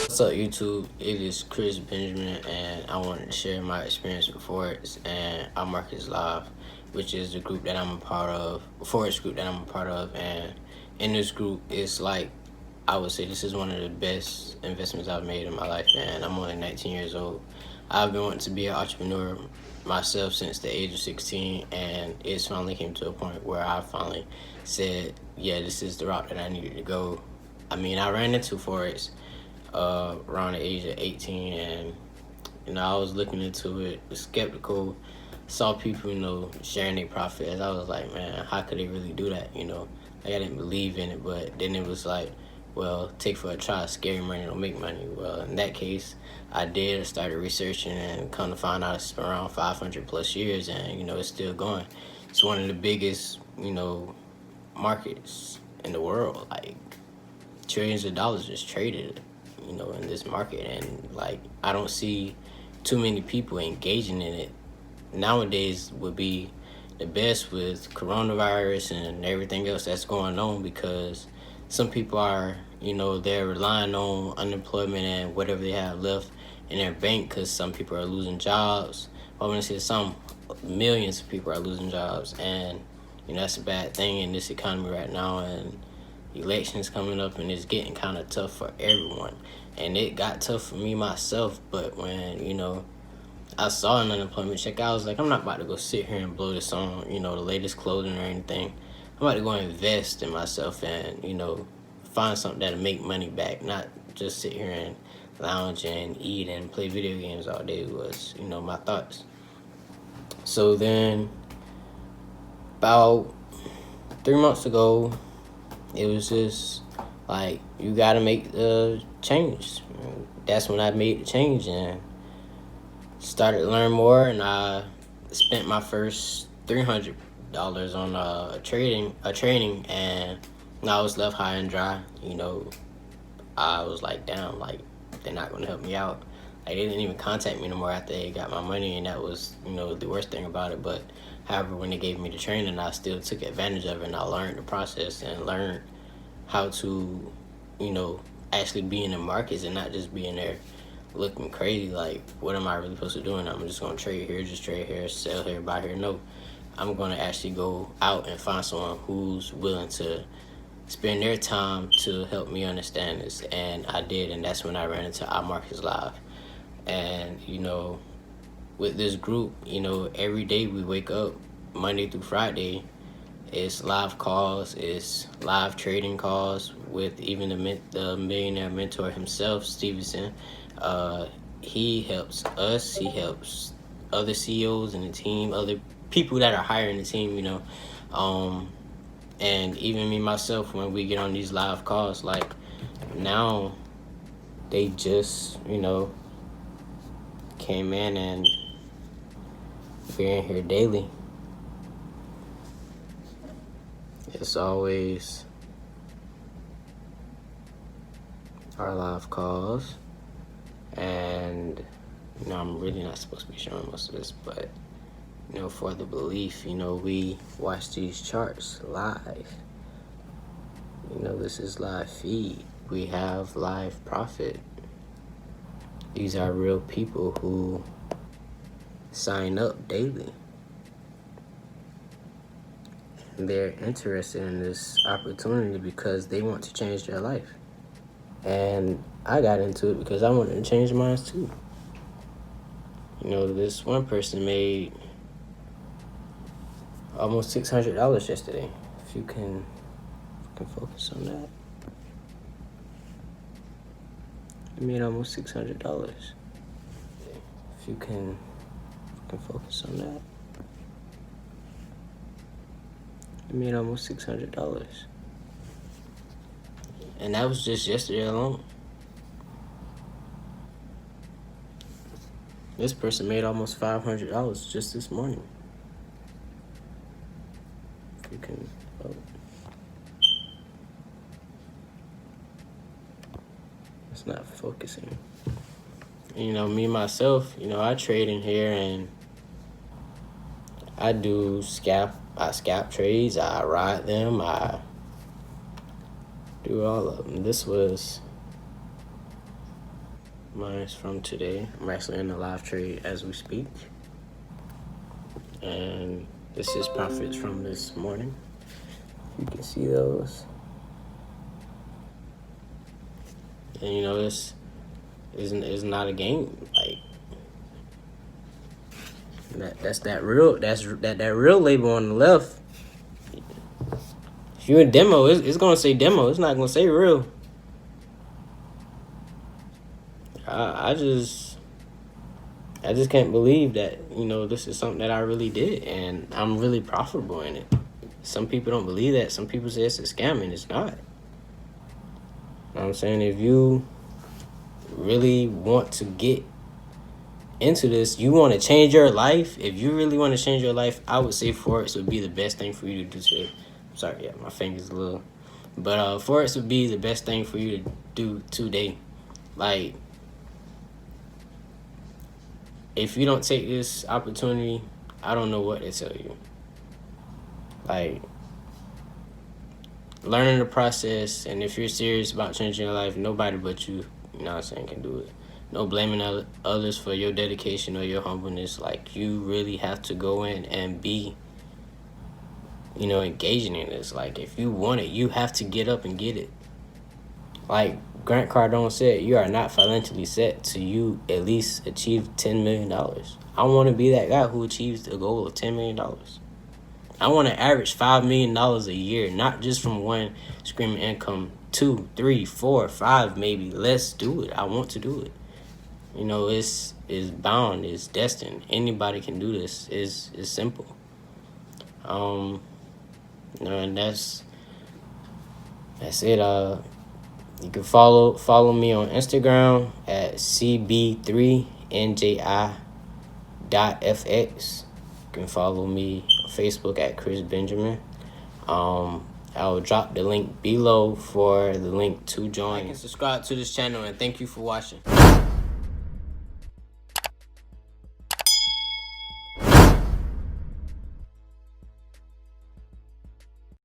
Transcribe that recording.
What's up, YouTube? It is Chris Benjamin, and I wanted to share my experience with Forex and our Markets Live, which is the group that I'm a part of, Forex group that I'm a part of. And in this group, it's like, I would say this is one of the best investments I've made in my life, and I'm only 19 years old. I've been wanting to be an entrepreneur myself since the age of 16, and it's finally came to a point where I finally said, yeah, this is the route that I needed to go. I mean, I ran into Forex around the age of 18, and I was looking into it, skeptical, saw people sharing their profits. I was like, man, how could they really do that? Like, I didn't believe in it, but then it was like, well, take for a try, scary money don't make money. Well, in that case, I did. I started researching, and come to find out it's been around 500 plus years, and it's still going. It's one of the biggest markets in the world. Like, trillions of dollars just traded in this market, and like, I don't see too many people engaging in it. Nowadays would be the best with coronavirus and everything else that's going on, because some people are, they're relying on unemployment and whatever they have left in their bank, because some people are losing jobs. I'm gonna say some millions of people are losing jobs, and that's a bad thing in this economy right now. And elections coming up, and it's getting kind of tough for everyone, and it got tough for me myself. But when I saw an unemployment check, I was like, I'm not about to go sit here and blow this on the latest clothing or anything. I'm about to go invest in myself and find something that'll make money back, not just sit here and lounge and eat and play video games all day. Was my thoughts. So then about 3 months ago, it was just like, you gotta make the change. That's when I made the change and started to learn more, and I spent my first $300 on a training, and I was left high and dry. I was like, damn, like, they're not gonna help me out. Like, they didn't even contact me no more after they got my money, and that was the worst thing about it. But however, when they gave me the training, I still took advantage of it, and I learned the process and learned how to actually be in the markets and not just being there looking crazy like, what am I really supposed to do? And I'm just gonna trade here, sell here, buy here. No, I'm gonna actually go out and find someone who's willing to spend their time to help me understand this. And I did, and that's when I ran into our Markets Live. And with this group, every day we wake up, Monday through Friday, it's live calls, it's live trading calls with even the millionaire mentor himself, Stevenson. He helps us, he helps other CEOs in the team, other people that are hiring the team, and even me myself, when we get on these live calls. Like, now they just came in, and we're in here daily. It's always our live calls, and I'm really not supposed to be showing most of this, but for the belief, we watch these charts live. This is live feed. We have live profit. These are real people who sign up daily. They're interested in this opportunity because they want to change their life. And I got into it because I wanted to change mine too. This one person made almost $600 yesterday. If you can focus on that. I made almost $600. If you can focus on that. I made almost $600. And that was just yesterday alone. This person made almost $500 just this morning. If you can vote. It's not focusing. Me myself, I trade in here, and I do scalp trades. I ride them. I do all of them. This was Mine's from today. I'm actually in a live trade as we speak. And this is profits from this morning. You can see those. And you know, this is not a game. Like that's that real label on the left. If you're in demo, it's gonna say demo. It's not gonna say real. I just can't believe that, you know, this is something that I really did, and I'm really profitable in it. Some people don't believe that. Some people say it's a scam, and it's not. You know what I'm saying? If you really want to get into this, you want to change your life, if you really want to change your life, I would say Forex would be the best thing for you to do today. Sorry, yeah, my finger's a little. But Forex would be the best thing for you to do today. Like, if you don't take this opportunity, I don't know what to tell you. Like, learning the process, and if you're serious about changing your life, nobody but you, you know what I'm saying, can do it. No blaming others for your dedication or your humbleness. Like, you really have to go in and be, you know, engaging in this. Like, if you want it, you have to get up and get it. Like Grant Cardone said, you are not financially set till you at least achieve $10 million. I want to be that guy who achieves the goal of $10 million. I want to average $5 million a year, not just from one stream of income, 2, 3, 4, 5 maybe. Let's do it. I want to do it. You know, it's bound, it's destined. Anybody can do this. It's simple. You know, and that's it. You can follow me on Instagram at cb3nji.fx. You can follow me on Facebook at Chris Benjamin. I will drop the link below for the link to join. Like and subscribe to this channel, and thank you for watching.